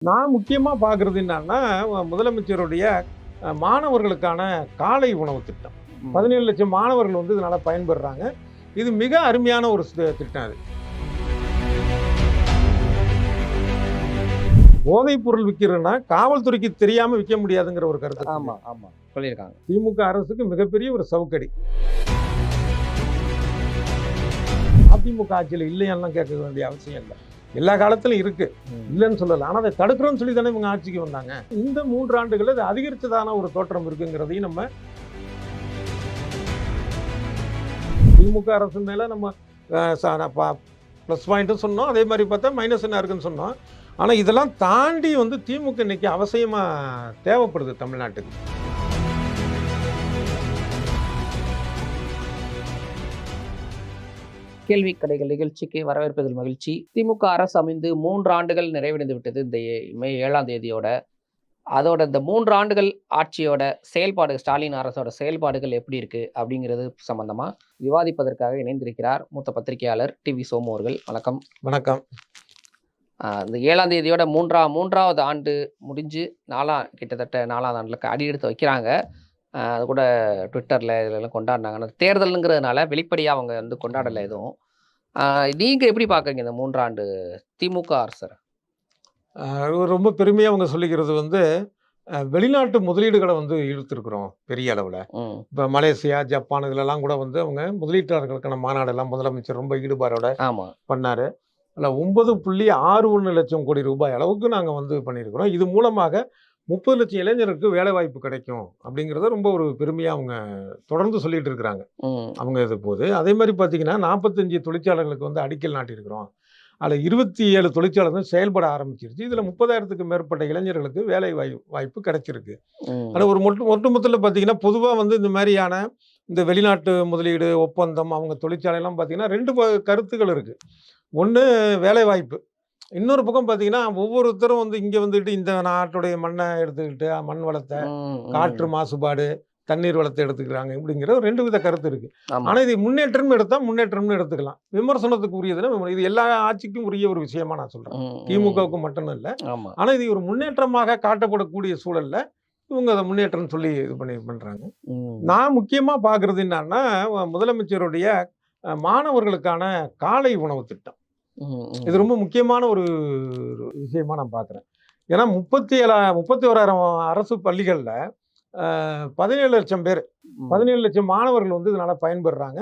நான் முக்கியமா பார்க்குறது என்னன்னா, முதலமைச்சருடைய மாணவர்களுக்கான காலை உணவு திட்டம். 17,00,000 மாணவர்கள் வந்து இதனால பயன்பெறுறாங்க. இது மிக அருமையான ஒரு திட்டம் அது. போதைப் பொருள் விற்கிறதுன்னா காவல்துறைக்கு தெரியாம விற்க முடியாதுங்கிற ஒரு கருத்து. ஆமா ஆமா சொல்லியிருக்காங்க. திமுக அரசுக்கு மிகப்பெரிய ஒரு சவுக்கடி. அதிமுக ஆட்சியில் இல்லையான்னு கேட்க வேண்டிய அவசியம் இல்லை. எல்லா காலத்திலும் இருக்கு, இல்லைன்னு சொல்லல. ஆனா அதை தடுக்கிறோம்னு சொல்லி தானே இவங்க ஆட்சிக்கு வந்தாங்க. இந்த 3 ஆண்டுகள் அது அதிகரிச்சதான ஒரு தோற்றம் இருக்குங்கிறதையும் நம்ம திமுக அரசு மேல நம்ம ப்ளஸ் பாயிண்ட்டும் சொன்னோம், அதே மாதிரி பார்த்தா மைனஸ் என்ன இருக்குன்னு சொன்னோம். ஆனா இதெல்லாம் தாண்டி வந்து திமுக இன்னைக்கு அவசியமா தேவைப்படுது தமிழ்நாட்டுக்கு. கேள்வி கடைகள் நிகழ்ச்சிக்கு வரவேற்பதில் மகிழ்ச்சி. திமுக அரசு அமைந்து 3 ஆண்டுகள் நிறைவடைந்து விட்டது இந்த மே 7ஆம் தேதியோட. அதோட இந்த 3 ஆண்டுகள் ஆட்சியோட செயல்பாடு, ஸ்டாலின் அரசோட செயல்பாடுகள் எப்படி இருக்கு அப்படிங்கிறது சம்பந்தமா விவாதிப்பதற்காக இணைந்திருக்கிறார் மூத்த பத்திரிகையாளர் டிவி சோமு அவர்கள். வணக்கம். வணக்கம். இந்த 7ஆம் தேதியோட மூன்றாவது ஆண்டு முடிஞ்சு கிட்டத்தட்ட 4ஆவது ஆண்டுல அடி எடுத்து வைக்கிறாங்க. அது கூட ட்விட்டரில் இதெல்லாம் கொண்டாடினாங்க. அந்த தேர்தலுங்கிறதுனால வெளிப்படையாக அவங்க வந்து கொண்டாடலை எதுவும். நீங்கள் எப்படி பார்க்குறீங்க இந்த 3 ஆண்டு திமுக அரசர்? ரொம்ப பெருமையாக அவங்க சொல்லிக்கிறது வந்து வெளிநாட்டு முதலீடுகளை வந்து இழுத்துருக்குறோம் பெரிய அளவில். இப்போ மலேசியா, ஜப்பான் இதிலெல்லாம் கூட வந்து அவங்க முதலீட்டாளர்களுக்கான மாநாடெல்லாம் முதலமைச்சர் ரொம்ப ஈடுபாடோட பண்ணார். அதில் 9.61 லட்சம் கோடி ரூபாய் அளவுக்கு நாங்கள் வந்து பண்ணியிருக்கிறோம். இது மூலமாக 30 லட்சம் இளைஞருக்கு வேலை வாய்ப்பு கிடைக்கும் அப்படிங்கிறத ரொம்ப ஒரு பெருமையாக அவங்க தொடர்ந்து சொல்லிட்டு இருக்கிறாங்க. அவங்க இது போது அதே மாதிரி பார்த்தீங்கன்னா 45 தொழிற்சாலைகளுக்கு வந்து அடிக்கல் நாட்டியிருக்கிறோம். அதில் 27 தொழிற்சாலைகள் செயல்பட ஆரம்பிச்சிருச்சு. இதில் 30,000த்துக்கு மேற்பட்ட இளைஞர்களுக்கு வேலை வாய்ப்பு கிடைச்சிருக்கு. ஆனால் ஒரு ஒட்டுமொத்தத்தில் பார்த்தீங்கன்னா பொதுவாக வந்து இந்த மாதிரியான இந்த வெளிநாட்டு முதலீடு ஒப்பந்தம் அவங்க தொழிற்சாலைலாம் பார்த்தீங்கன்னா 2 கருத்துக்கள் இருக்குது. ஒன்று வேலை வாய்ப்பு, இன்னொரு பக்கம் பார்த்தீங்கன்னா ஒவ்வொருத்தரும் வந்து இங்கே வந்துட்டு இந்த நாட்டுடைய மண்ணை எடுத்துக்கிட்டு மண் வளத்தை, காற்று மாசுபாடு, தண்ணீர் வளத்தை எடுத்துக்கிறாங்க இப்படிங்கிற 2 வித கருத்து இருக்கு. ஆனால் இது முன்னேற்றம்னு எடுத்தால் முன்னேற்றம்னு எடுத்துக்கலாம். விமர்சனத்துக்கு உரியதுன்னா இது எல்லா ஆட்சிக்கும் உரிய ஒரு விஷயமா நான் சொல்றேன். திமுகவுக்கு மட்டும் இல்லை. ஆனால் இது ஒரு முன்னேற்றமாக காட்டப்படக்கூடிய சூழல்ல இவங்க அதை முன்னேற்றம் சொல்லி இது பண்றாங்க. நான் முக்கியமா பார்க்கறது என்னன்னா முதலமைச்சருடைய மாணவர்களுக்கான காலை உணவு திட்டம். இது ரொம்ப முக்கியமான ஒரு விஷயமா நான் பார்க்குறேன். ஏன்னா 31,000 அரசு பள்ளிகளில் 17 லட்சம் பேர், 17 லட்சம் மாணவர்கள் வந்து இதனால பயன்பெறுறாங்க.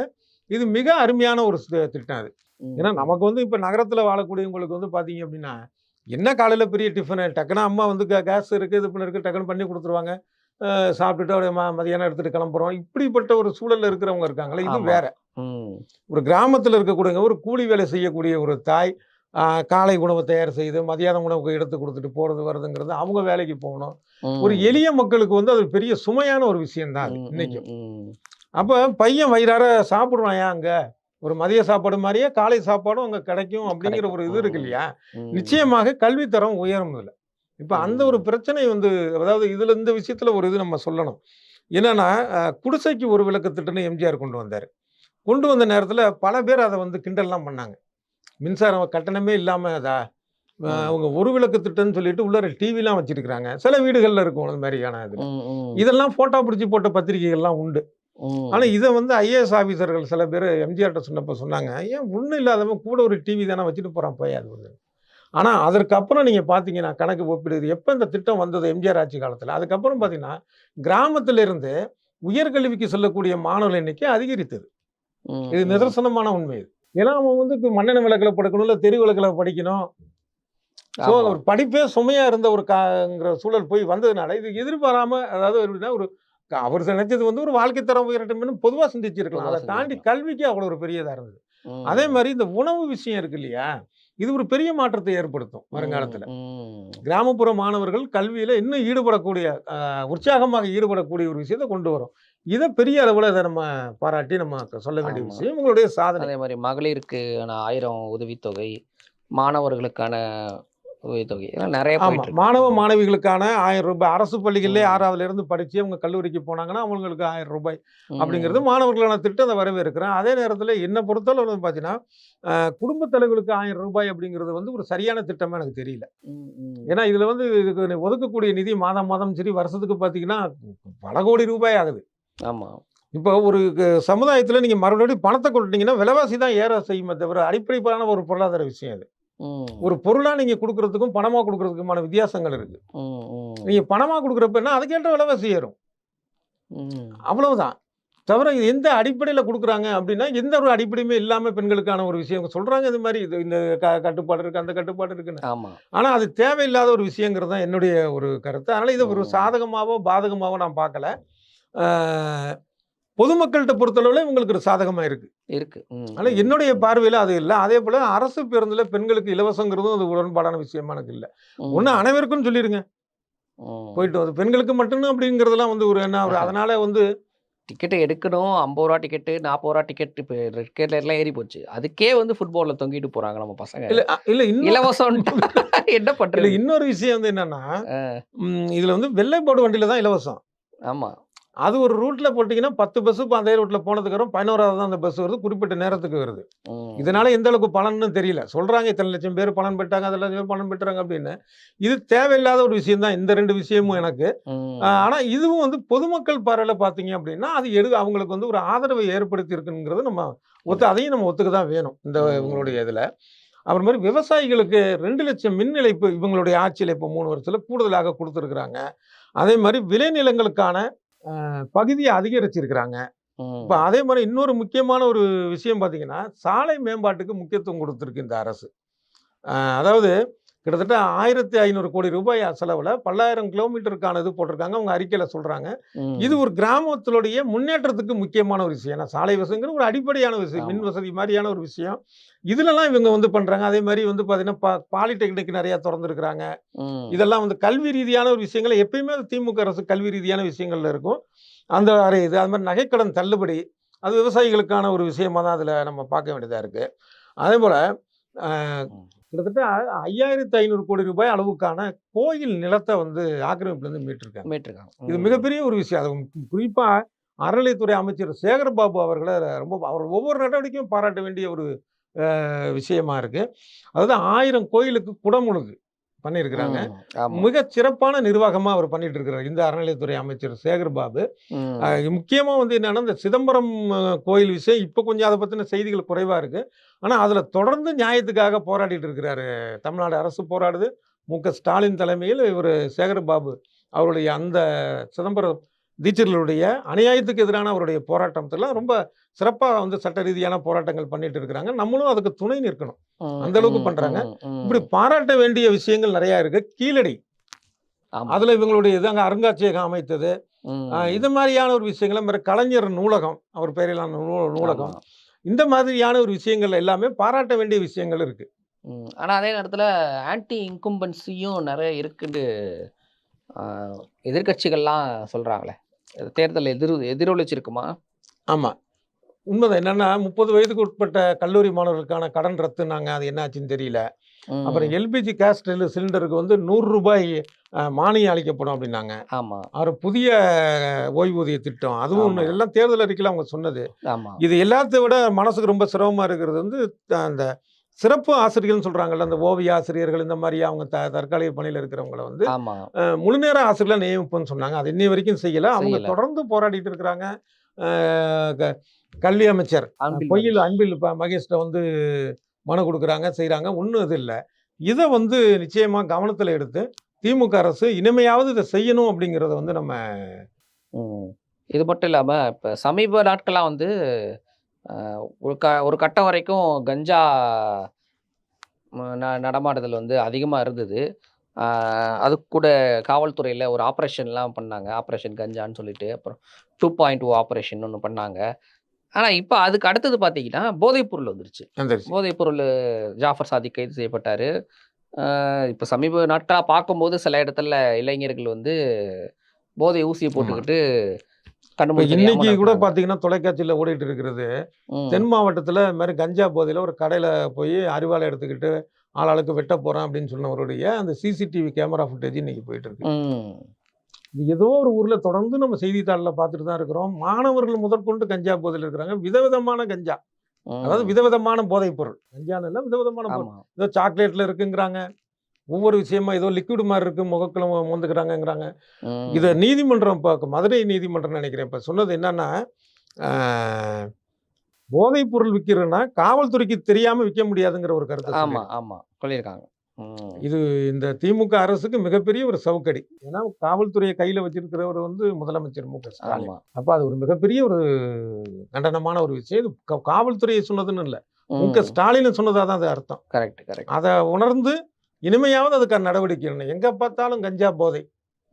இது மிக அருமையான ஒரு திட்டம் அது. ஏன்னா நமக்கு வந்து இப்போ நகரத்தில் வாழக்கூடியவங்களுக்கு வந்து பார்த்தீங்க அப்படின்னா என்ன காலையில் பெரிய டிஃபனு, டக்குன்னு அம்மா வந்து கேஸ் இருக்குது இது பண்ண இருக்குது டக்குன்னு பண்ணி கொடுத்துருவாங்க. சாப்பிட்டுட்டு அப்படியே மதியானம் எடுத்துகிட்டு கிளம்புறோம். இப்படிப்பட்ட ஒரு சூழலில் இருக்கிறவங்க இருக்காங்களே, இது வேற. ஒரு கிராமத்தில் இருக்கக்கூடிய ஒரு கூலி வேலை செய்யக்கூடிய ஒரு தாய் காலை உணவை தயார் செய்து மதியான உணவுக்கு எடுத்து கொடுத்துட்டு போகிறது வருதுங்கிறது அவங்க வேலைக்கு போகணும். ஒரு எளிய மக்களுக்கு வந்து அது பெரிய சுமையான ஒரு விஷயம்தான் அது இன்னைக்கும். அப்போ பையன் வயிறார சாப்பிடுவான், அங்கே ஒரு மதிய சாப்பாடு மாதிரியே காலை சாப்பாடும் அங்கே கிடைக்கும் அப்படிங்கிற ஒரு இது இருக்கு இல்லையா. நிச்சயமாக கல்வித்தரம் உயரும் இல்லை. இப்போ அந்த ஒரு பிரச்சனை வந்து, அதாவது இதில் இந்த விஷயத்தில் ஒரு இது நம்ம சொல்லணும். என்னன்னா குடிசைக்கு ஒரு விளக்கு திட்டம்னு எம்ஜிஆர் கொண்டு வந்தார். கொண்டு வந்த நேரத்தில் பல பேர் அதை வந்து கிண்டல்லாம் பண்ணாங்க. மின்சாரம் கட்டணமே இல்லாமல் அவங்க ஒரு விளக்கு திட்டம்னு சொல்லிட்டு உள்ள டிவிலாம் வச்சிருக்கிறாங்க. சில வீடுகளில் இருக்கும் அது மாதிரியான இது. இதெல்லாம் ஃபோட்டோ பிடிச்சி போட்ட பத்திரிகைகள்லாம் உண்டு. ஆனால் இதை வந்து ஐஏஎஸ் ஆஃபீஸர்கள் சில பேர் எம்ஜிஆர்கிட்ட சொன்னப்போ சொன்னாங்க, ஏன் ஒன்றும் இல்லாதவன் கூட ஒரு டிவி தானே வச்சுட்டு போகிறான் போய் அது வந்து. ஆனால் அதற்கப்புறம் நீங்கள் பார்த்தீங்கன்னா கணக்கு ஒப்பிடுது எப்போ இந்த திட்டம் வந்தது எம்ஜிஆர் ஆட்சி காலத்தில், அதுக்கப்புறம் பார்த்தீங்கன்னா கிராமத்திலிருந்து உயர்கல்விக்கு செல்லக்கூடிய மாணவர்கள் எண்ணிக்கை அதிகரித்தது. இது நிதர்சனமான உண்மை. இது ஏன்னா அவன் வந்து மண்ணெண்ண விளக்கில் படிக்கணும், இல்லை தெரு விளக்கில் படிக்கணும். ஸோ ஒரு படிப்பே சுமையாக இருந்த ஒரு சூழல் போய் வந்ததுனால இது எதிர்பாராமல், அதாவது எப்படின்னா ஒரு அவர் நினைச்சது வந்து ஒரு வாழ்க்கை தரம் உயரட்டும் பொதுவாக சிந்திச்சிருக்கலாம். அதை தாண்டி கல்விக்கு அவ்வளோ ஒரு பெரியதாக இருந்தது. அதே மாதிரி இந்த உணவு விஷயம் இருக்கு இல்லையா, இது ஒரு பெரிய மாற்றத்தை ஏற்படுத்தும் வருங்காலத்தில். கிராமப்புற மாணவர்கள் கல்வியில் இன்னும் ஈடுபடக்கூடிய, உற்சாகமாக ஈடுபடக்கூடிய ஒரு விஷயத்தை கொண்டு வரும். இதை பெரிய அளவில் அதை நம்ம பாராட்டி நம்ம சொல்ல வேண்டிய விஷயம் உங்களுடைய சாதனை. அதே மாதிரி மகளிருக்கு 1000 உதவித்தொகை, மாணவர்களுக்கான உதவித்தொகை இதெல்லாம் நிறைய ஆமா. போயிட்டு இருக்கு. மாணவ, மாணவிகளுக்கான ரூ. 1000 அரசு பள்ளிகள்லே ம். 6வதுல இருந்து படிச்சு அவங்க கல்லூரிக்கு போனாங்கன்னா, அவங்களுக்கு ரூ. 1000 அப்படிங்கிறது ம். மாணவர்களுக்கான திட்டத்த வரவேற்கிறேன். அதே நேரத்தில என்ன பொறுத்தளவு வந்து பார்த்தீங்கன்னா, குடும்பத் தலைவர்களுக்கு ரூ. 1000 அப்படிங்கிறது வந்து ஒரு சரியான திட்டமா எனக்கு தெரியல. ம். ம். ஏன்னா, இதுல வந்து இதுக்கு ஒதுக்கக்கூடிய நிதி மாதம், மாதம் சரி வருஷத்துக்கு பார்த்தீங்கன்னா, பல கோடி ரூபாய் ஆகுது. ஆமா. இப்போ ஒரு சமுதாயத்தில நீங்க மறுபடியும் பணத்த கொட்டுனீங்கன்னா, விலைவாசி தான் ஏற செய்யுமே தவிர, அடிப்படையான ஒரு பொருளாதார விஷயம் அது. ம். ஒரு பொருளா நீங்க குடுக்குறதுக்கும், பணமா குடுக்குறதுக்குமான வித்தியாசங்கள் இருக்கு. ம். ம். நீங்க பணமா குடுக்குறப்ப என்ன, அதுக்கேற்ற விலைவாசி ஏறும். ம். அவ்வளவுதான். தவிர இது எந்த அடிப்படையில குடுக்குறாங்க அப்டின்னா, எந்த ஒரு அடிப்படையுமே இல்லாம பெண்களுக்கான ஒரு விஷயம் சொல்றாங்க இது மாரி இது இந்த கட்டுப்பாடு இருக்கு, அந்த கட்டுப்பாடு இருக்குன்னு. ஆமா. ஆனா அது தேவையில்லாத ஒரு விஷயங்கிறது தான் என்னுடைய ஒரு கருத்து. அதனால இத ஒரு ம். சாதகமாவோ, பாதகமாவோ நான் பார்க்கல. ஆ பொதுமக்கள்ட்ட பொறுத்தளவுல இவங்களுக்கு ஒரு சாதகமா இருக்கு. இருக்கு. ம். ஆனா ம். என்னுடைய ம். பார்வையில அது இல்ல. அதேபோல அரசு பேருந்துல பெண்களுக்கு இலவசங்கிறதும் அது உடன்பாடான விஷயமா எனக்கு இல்ல. ஒண்ணு ம். அனைவருக்கும் சொல்லிருங்க. ம். போயிட்டு வந்து பெண்களுக்கு மட்டும் அப்படிங்கிறதெல்லாம் வந்து ஒரு என்ன ஒரு அதனால வந்து டிக்கெட் எடுக்கணும். ரூ. 50 டிக்கெட்டு, ரூ. 40 டிக்கெட் இப்ப டிக்கெட் ரேட்லாம் ஏறி போச்சு. அதுக்கே வந்து ஃபுட்போல்ல தொங்கிட்டு போறாங்க நம்ம பசங்க. இல்ல இன்னும் இலவசம்ன்ட்டா என்ன இல்ல பண்றது? இன்னொரு விஷயம் வந்து என்னன்னா, அ இதுல வந்து வெள்ளை போர்டு வண்டியில தான் இலவசம். ஆமா. அது ஒரு ரூட்ல போட்டீங்கன்னா 10 பஸ் இப்ப அதே ரூட்ல போனதுக்கப்புறம் 11வது தான் அந்த பஸ் வருது. குறிப்பிட்ட நேரத்துக்கு வருது. ம். இதனால எந்த அளவுக்கு பலன்னு தெரியல. சொல்றாங்க இத்தன லட்சம் பேர் பலன் பெற்றாங்க, அதில லட்சம் பேர் பலன் பெற்றாங்க அப்படின்னு. இது தேவையில்லாத ஒரு விஷயம் தான். இந்த 2 விஷயமும் எனக்கு. ம். ஆனா இதுவும் வந்து பொதுமக்கள் பார்வையில பார்த்தீங்க அப்படின்னா, அது அவங்களுக்கு வந்து ஒரு ஆதரவை ஏற்படுத்தி இருக்குங்கிறது நம்ம அதையும் நம்ம ஒத்துக்க தான் வேணும். இந்த ம். இவங்களுடைய இதுல. அப்புறம் மாரி விவசாயிகளுக்கு 2,00,000 மின் இணைப்பு இவங்களுடைய ஆட்சியில இப்ப 3 வருஷத்துல கூடுதலாக குடுத்துருக்காங்க. அதே மாரி விளைநிலங்களுக்கான பகுதிய அதிகரிச்சிருக்கிறாங்க. இப்ப ம். அதே மாரி இன்னொரு முக்கியமான ஒரு விஷயம் பார்த்தீங்கன்னா, சாலை மேம்பாட்டுக்கு முக்கியத்துவம் குடுத்திருக்கு இந்த அரசு. அதாவது கிட்டத்தட்ட ரூ. 1,500 கோடி ரூபாய் செலவுல பல்லாயிரம் கிலோமீட்டருக்கான இது போட்டிருக்காங்க. அவங்க அறிக்கையில சொல்றாங்க. இது ம். ஒரு கிராமத்தினுடைய முன்னேற்றத்துக்கு முக்கியமான ஒரு விஷயம். ஏன்னா சாலை வசதிங்கிறது ஒரு அடிப்படையான விஷயம். மின் ஆமா. வசதி மாரியான ஒரு விஷயம். இதுலலாம் இவங்க வந்து பண்றாங்க. அதே மாரி வந்து பார்த்தீங்கன்னா, பாலிடெக்னிக் நெறைய தொறந்திருக்கிறாங்க. ம். இதெல்லாம் வந்து கல்வி ரீதியான ஒரு விஷயங்கள எப்பயுமே அது திமுக அரசு கல்வி ரீதியான விஷயங்கள்ல இருக்கும். அந்த இது அது மாரி நகைக்கடன் தள்ளுபடி, அது விவசாயிகளுக்கான ஒரு விஷயமா தான் அதில நம்ம பார்க்க வேண்டியதா இருக்கு. அதேபோல அ ம். கிட்டத்தட்ட 5,500 கோடி ரூபாய் அளவுக்கான கோயில் நிலத்த வந்து ஆக்கிரமிப்புலருந்து மீட்டிருக்காங்க. மீட்டுருக்காங்க. இது ம். மிகப்பெரிய ஒரு விஷயம். அது குறிப்பா அறநிலைத்துறை அமைச்சர் சேகர்பாபு அவர்கள ரொம்ப அவர் ஒவ்வொரு நடவடிக்கையும் பாராட்ட வேண்டிய ஒரு விஷயமா இருக்கு. அதாவது 1000 கோயிலுக்கு குடமுழுக்கு பண்ணியிருக்கிறாங்க. ம். ஆமா. மிகச் சிறப்பான நிர்வாகமா அவர் பண்ணிட்டு இருக்கிறார். இந்த அறநிலையத்துறை அமைச்சர் சேகர் பாபு. ம். முக்கியமா வந்து என்னன்னா, இந்த சிதம்பரம் கோயில் விஷயம் இப்ப கொஞ்சம் அத பத்தின செய்திகள் குறைவா இருக்கு. ஆனா, அதுல தொடர்ந்து நியாயத்துக்காக போராடிட்டு இருக்கிறாரு. தமிழ்நாடு அரசு போராடுது. மு.க. ஸ்டாலின் தலைமையில் இவரு சேகர் பாபு அவருடைய அந்த சிதம்பரம் தீட்சிதர்களுடைய அநியாயத்துக்கு எதிரான அவருடைய போராட்டத்தெல்லாம் ரொம்ப சிறப்பா வந்து சட்ட ரீதியான போராட்டங்கள் பண்ணிட்டு இருக்கிறாங்க. நம்மளும் அதுக்கு துணை நிற்கணும். ம். அந்த அளவுக்கு ம். பண்றாங்க. ம். இப்படி ம். பாராட்ட வேண்டிய விஷயங்கள் நெறையா இருக்கு. கீழடி. ஆமா. அதுல இவங்களுடைய இது அங்க அருங்காட்சியகம் அமைத்தது. ம். இது மாரியான ஒரு விஷயங்கள கலைஞர் நூலகம், அவர் பெயரிலான ஆமா. நூலகம். இந்த மாதிரியான ஒரு விஷயங்கள் எல்லாமே பாராட்ட வேண்டிய விஷயங்கள் இருக்கு. ம். ஆனா அதே நேரத்துல ஆன்டி இன்கும்பன்சியும் நெறைய இருக்குன்னு ஆ எதிர்க்கட்சிகள்லாம் சொல்றாங்களே. தேர்தல் எதிரொலிச்சிருக்குமா? ஆமா. உண்மதான். என்னன்னா 30 வயதுக்கு உட்பட்ட கல்லூரி மாணவர்களுக்கான கடன் ரத்துனாங்க. அது என்ன ஆச்சுன்னு தெரியல. அப்புறம் ம். எல்பிஜி கேஸ் சிலிண்டருக்கு வந்து ரூ. 100 மானியம் அளிக்கப்படும் அப்டின்னாங்க. ஆமா, அப்புறம் புதிய ஓய்வூதிய திட்டம். அதுவும் ஒண்ணு ஆமா, எல்லாம் தேர்தல் அறிக்கையில அவங்க சொன்னது. ஆமா. இது எல்லாத்த விட மனசுக்கு ரொம்ப சிரமமா இருக்கிறது வந்து, அந்த சிறப்பு ஆசிரியர்கள்னு சொல்றாங்கல்ல, அந்த ஓவிய ஆசிரியர்கள் இந்த மாரி அவங்க தற்காலிக பணியில இருக்கிறவங்கள வந்து, ஆமா. முழுநேர ஆசிரியர்களா நியமிப்போம்ன்னு சொன்னாங்க. அது இன்னைய வரைக்கும் செய்யல. அவங்க செய்யல. தொடர்ந்து போராடிட்டு இருக்கிறாங்க. அ க கல்வி அமைச்சர் அன்பில் பொய்யில் மகேஷ். அன்பில் மகேஷ்ட்ட வந்து மனு குடுக்குறாங்க, செய்றாங்க. ஒண்ணும் இது இல்ல. இத வந்து நிச்சயமா கவனத்துல எடுத்து, திமுக அரசு இனிமையாவது இத செய்யணும் அப்படிங்கிறத வந்து நம்ம ம். இது மட்டும் இல்லாம, இப்ப சமீப நாட்களா வந்து அ ஒரு கட்டம் வரைக்கும் கஞ்சா நடமாடுதல் வந்து அதிகமா இருந்தது. ஆ அதுக்கு கூட காவல்துறையில ஒரு ஆப்பரேஷன்லாம் பண்ணாங்க. ஆப்பரேஷன் கஞ்சான்னு சொல்லிட்டு. அப்புறம் 2.0 ஆப்பரேஷன் ஒண்ணு பண்ணாங்க. ஆனா, இப்ப அதுக்கு அடுத்தது பார்த்தீங்கன்னா, போதைப் பொருள் வந்துருச்சு. வந்துருச்சு. போதைப் பொருள் ஜாஃபர் சாதிக் கைது செய்யப்பட்டாரு. இப்ப சமீப நாட்களா பார்க்கும்போது சில இடத்துல இளைஞர்கள் வந்து போதை ஊசிய ஆமா. போட்டுக்கிட்டு கண்டுபிடி இப்போ தெரியாம இன்னைக்கு கூட நடக்குறாங்க. பார்த்தீங்கன்னா தொலைக்காட்சியில் ஓடிட்டு இருக்கிறது, ம். தென் மாவட்டத்தில் இது மாதிரி கஞ்சா போதையில் ஒரு கடையில் போய் அரிவாளை எடுத்துக்கிட்டு ஆளாளுக்கு வெட்ட போகிறேன் அப்படின்னு சொன்னவருடைய அந்த சிசிடிவி கேமரா ஃபுட்டேஜ் இன்னைக்கு போயிட்டு இருக்கு. ம். இது ஏதோ ஒரு ஊரில் தொடர்ந்து நம்ம செய்தித்தாளில் பார்த்துட்டு தான் இருக்கிறோம். மாணவர்கள் முதற்கொண்டு கஞ்சா போதையில் இருக்கிறாங்க. விதவிதமான கஞ்சா, அதாவது ம். விதவிதமான போதைப் பொருள். கஞ்சான்னு இல்லை, விதவிதமான பொருள். ஆமா. ஏதோ சாக்லேட்டில் இருக்குங்கிறாங்க, ஒவ்வொரு விஷயமா ஏதோ லிக்விட் மாதிரி இருக்கு, முகக்குள்ள மோந்துக்கிறாங்கங்கிறாங்க. இதை ம். நீதிமன்றம் இப்போ மதுரை நீதிமன்றம் நினைக்கிறேன் இப்போ சொன்னது என்னன்னா, ஆஹ், போதைப் பொருள் விற்கிறதுனா காவல்துறைக்கு தெரியாம விற்க முடியாதுங்கிற ஒரு கருத்தை ஆமா, சொல்லியிருக்கு. ஆமா. சொல்லியிருக்காங்க. ம். இது இந்த திமுக அரசுக்கு மிகப்பெரிய ஒரு சவுக்கடி. ஏன்னா காவல்துறையை கையில வச்சிருக்கிறவர் வந்து முதலமைச்சர் மு க ஸ்டாலின். ஆமா. அப்ப அது ஒரு மிகப்பெரிய ஒரு கண்டனமான ஒரு விஷயம். இது காவல்துறையை சொன்னதுன்னு இல்லை, மு க ம். ஸ்டாலின் சொன்னதா தான் அது அர்த்தம். Correct, correct. அதை உணர்ந்து இனிமையாவது அதுக்கான நடவடிக்கை எடுக்கணும். எங்க பார்த்தாலும் கஞ்சா போதை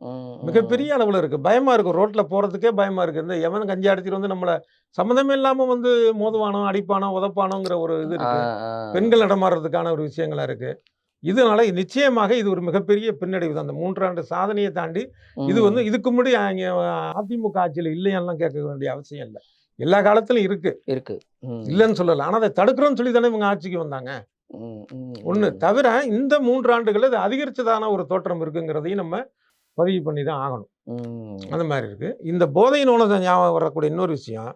ம். மிகப்பெரிய அளவுல இருக்கு. பயமா இருக்கு. ரோட்ல போறதுக்கே பயமா இருக்கு. இந்த எவன் கஞ்சா அடிச்சிட்டு வந்து நம்மள சம்மந்தமே இல்லாம வந்து மோதுவானோ, அடிப்பானோ, உதைப்பானோங்கிற ஒரு இது ஆ, இருக்கு. ஆ. பெண்கள் நடமாடுறதுக்கான ஒரு விஷயங்களா இருக்கு. இதனால நிச்சயமாக இது ஒரு மிகப்பெரிய பின்னடைவு தான். அந்த 3 ஆண்டு சாதனையை தாண்டி இது வந்து ம். இதுக்கு முன்னாடி அங்க அதிமுக ஆட்சியில இல்லையான்லாம் கேட்க வேண்டிய அவசியம் இல்ல. எல்லா காலத்திலும் இருக்கு. இருக்கு. ம். இல்லன்னு சொல்லல. ஆனா அத தடுக்கிறோம்னு சொல்லி தானே இவங்க ஆட்சிக்கு வந்தாங்க. ம். ம். ஒண்ணு ம். தவிர இந்த 3 ஆண்டுகள்ல இது அதிகரிச்சதான ஒரு தோற்றம் இருக்குங்கிறதையும் நம்ம பதிவு பண்ணி தான் ஆகணும். ம். அந்த மாரி இருக்கு. இந்த போதை நோன ஞாபகம் வரக்கூடிய இன்னொரு விஷயம்,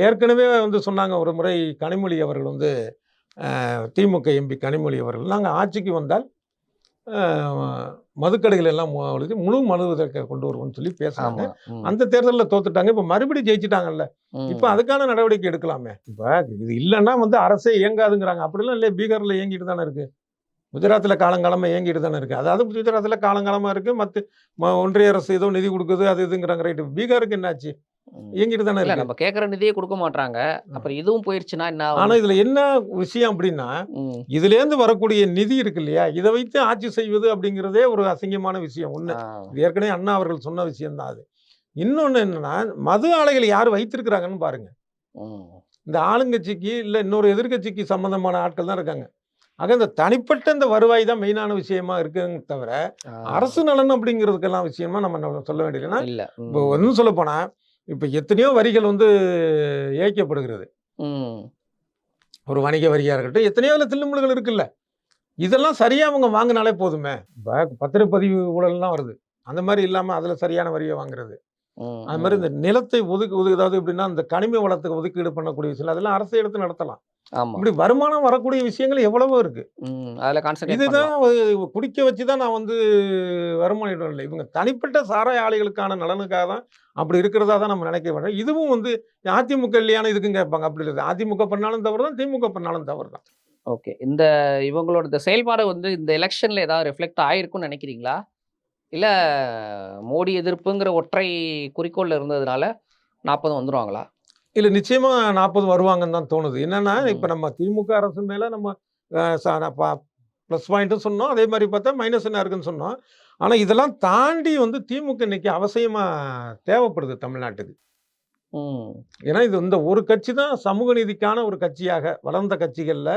ஏற்கனவே வந்து சொன்னாங்க ஒரு முறை கனிமொழி அவர்கள் வந்து திமுக எம்பி கனிமொழி அவர்கள், நாங்க ஆட்சிக்கு வந்தால் அ மதுக்கடைகள் எல்லாம் ஒழித்து முழு மது விலக்க கொண்டு வருவோம்னு சொல்லி பேசுனாங்க. ஆமா. ம். அந்த தேர்தல்ல தோத்துட்டாங்க. இப்ப மறுபடியும் ஜெயிச்சுட்டாங்கல்ல. இப்ப ம். அதுக்கான நடவடிக்கை எடுக்கலாமே. இப்ப இது இல்லன்னா வந்து அரசே இயங்காதுங்கிறாங்க. அப்படிலாம் இல்லையே, பீகார்ல இயங்கிட்டு தானே இருக்கு. குஜராத்ல காலங்காலமா இயங்கிட்டு தானே இருக்கு. அதாவது குஜராத்ல காலங்காலமா இருக்கு. ஒன்றிய அரசு ஏதோ நிதி குடுக்குது, அது இதுங்கிறாங்க. ரைட்டு. பீகாருக்கு என்னாச்சு? ம். இயங்கிட்டு தானே இல்ல இருக்கு. நம்ம கேட்கிற நிதியே குடுக்க மாட்றாங்க. அப்புறம் இதுவும் போயிருச்சுன்னா என்ன ஆனா ஆகும்? இதுல என்ன விஷயம் அப்படின்னா, ம். இதுலேருந்து வரக்கூடிய நிதி இருக்கு இல்லையா? இத வைத்து ஆட்சி செய்வது அப்படிங்கிறதே ஒரு அசிங்கமான விஷயம். ஒண்ணு. ஆ. இது ஏற்கனவே அண்ணா அவர்கள் சொன்ன விஷயம் தான் அது. இன்னொன்னு என்னன்னா, மது ஆலைகள் யார் வைத்திருக்கிறாங்கன்னு பாருங்க. ம். இந்த ஆளுங்கட்சிக்கு இல்ல இன்னொரு எதிர்க்கட்சிக்கு சம்பந்தமான ஆட்கள் தான் இருக்காங்க. ஆக இந்த தனிப்பட்ட இந்த வருவாய் தான் மெயினான விஷயமா இருக்குங்க தவிர, ஆ. அரசு நலன் அப்படிங்கிறதுக்கெல்லாம் விஷயமா நம்ம சொல்ல வேண்டியது. ஏன்னா, இல்ல. இப்போ ம். இன்னும் சொல்லப்போனா, இப்ப எத்தனையோ வரிகள் வந்து ஏய்க்கப்படுகிறது. ம். ஒரு வணிக வரியா இருக்கட்டும், எத்தனையோ இதுல தில்லுமுல்லுகள் இருக்குல்ல. இதெல்லாம் சரியா அவங்க வாங்குனாலே போதுமே. இப்ப பத்திரப்பதிவு ஊழல்லாம் வருது. அந்த மாரி இல்லாம அதுல சரியான வரிய வாங்குறது. ம். அது மாரி ம். இந்த நிலத்தை அதாவது எப்படின்னா, இந்த கனிம வளத்துக்கு ஒதுக்கீடு பண்ணக்கூடிய விஷயம் அதெல்லாம் அரசே எடுத்து நடத்தலாம். ஆமா. இப்படி வருமானம் வரக்கூடிய விஷயங்கள் எவ்வளவோ இருக்கு. ம். அதுல கான்சன்ட்ரேட் இதுதான் பண்ணலாம். குடிக்க வச்சு தான் நான் வந்து வருமானம் ஈட்ட இல்ல. இவங்க தனிப்பட்ட சாராய ஆலைகளுக்கான நலனுக்காக தான் அப்படி இருக்கிறதா தான் நம்ம நினைக்க வேண்டாம். இதுவும் வந்து அதிமுக இல்லையான்னு இதுக்கும் கேட்பாங்க. அப்படி இல்ல. அதிமுக பண்ணாலும் தவறு தான், திமுக பண்ணாலும் தவறு தான். ஓகே. இவங்களோட இந்த செயல்பாடு வந்து இந்த எலக்ஷன்ல ஏதாவது ரிஃப்ளெக்ட் ஆயிருக்கும்னு நினைக்கிறீங்களா? இல்ல மோடி எதிர்ப்புங்கிற ஒற்றை குறிக்கோள்ல இருந்ததுனால 40 வந்துருவாங்களா? இல்ல நிச்சயமா 40 வருவாங்கன்னு தான் தோணுது. என்னன்னா, இப்ப ம். நம்ம திமுக அரசு மேல நம்ம அ ச ப ப்ளஸ் பாயிண்ட்டும் சொன்னோம். அதே மாரி பார்த்தா மைனஸ் என்ன இருக்குன்னு சொன்னோம். ஆனா இதெல்லாம் தாண்டி வந்து திமுக இன்னைக்கு அவசியமா தேவைப்படுது தமிழ்நாட்டுக்கு. ம். ஏன்னா இது இந்த ஒரு கட்சி தான் சமூக நீதிக்கான ஒரு கட்சியாக வளர்ந்த கட்சிகள்ல,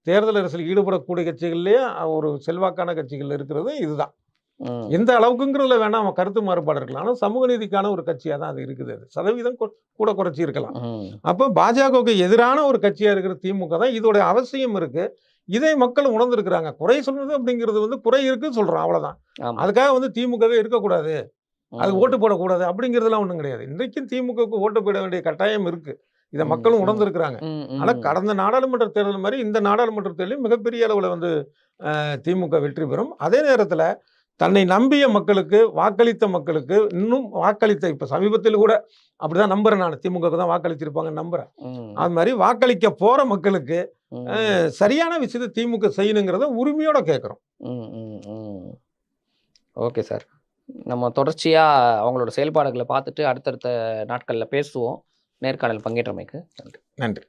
தேர்தல் அரசியல் ஈடுபடக்கூடிய கட்சிகள்லயே ஒரு செல்வாக்கான கட்சிகள் இருக்கிறது இதுதான். ம். எந்த அளவுக்குங்கிறதுல வேணா அவன் கருத்து மாறுபாடு இருக்கலாம். ஆனா சமூக நீதிக்கான ஒரு கட்சியா தான் அது இருக்குது அது. சதவீதம் கூட குறைச்சு இருக்கலாம். ம். அப்ப பாஜகவுக்கு எதிரான ஒரு கட்சியா இருக்கிற திமுக தான். இதோட அவசியம் இருக்கு. இதை மக்கள் உணர்ந்திருக்கிறாங்க. குறை சொல்றது அப்படிங்கிறது வந்து குறை இருக்குன்னு சொல்றோம் அவ்வளவுதான். ஆமா. அதுக்காக வந்து திமுகவே இருக்கக்கூடாது, அது ம். ஓட்டு போடக்கூடாது அப்படிங்கிறதெல்லாம் ஒண்ணும் கிடையாது. இன்றைக்கும் திமுகவுக்கு ஓட்டு போட வேண்டிய கட்டாயம் இருக்கு. இத ம். மக்களும் ம். உணர்ந்திருக்கிறாங்க. ம். ஆனா ம். கடந்த நாடாளுமன்ற தேர்தல் மாரி இந்த நாடாளுமன்ற தேர்தலிலும் மிகப்பெரிய அளவுல வந்து திமுக வெற்றி பெறும். அதே நேரத்துல தன்னை நம்பிய மக்களுக்கு, வாக்களித்த மக்களுக்கு இன்னும் வாக்களித்த இப்ப சமீபத்தில் கூட அப்படிதான் நம்புறேன் நானு. திமுகவுக்கு தான் வாக்களிச்சிருப்பாங்கன்னு நம்புறேன். ம். அது மாரி வாக்களிக்க போற மக்களுக்கு ம். சரியான விஷயத்த திமுக செய்யணுங்கிறத உரிமையோட கேட்கிறோம். ம். ம். ம். Okay sir. நம்ம தொடர்ச்சியா அவங்களோட செயல்பாடுகள பார்த்துட்டு அடுத்தடுத்த நாட்கள்ல பேசுவோம். நேர்காணல் பங்கேற்றமைக்கு நன்றி. நன்றி.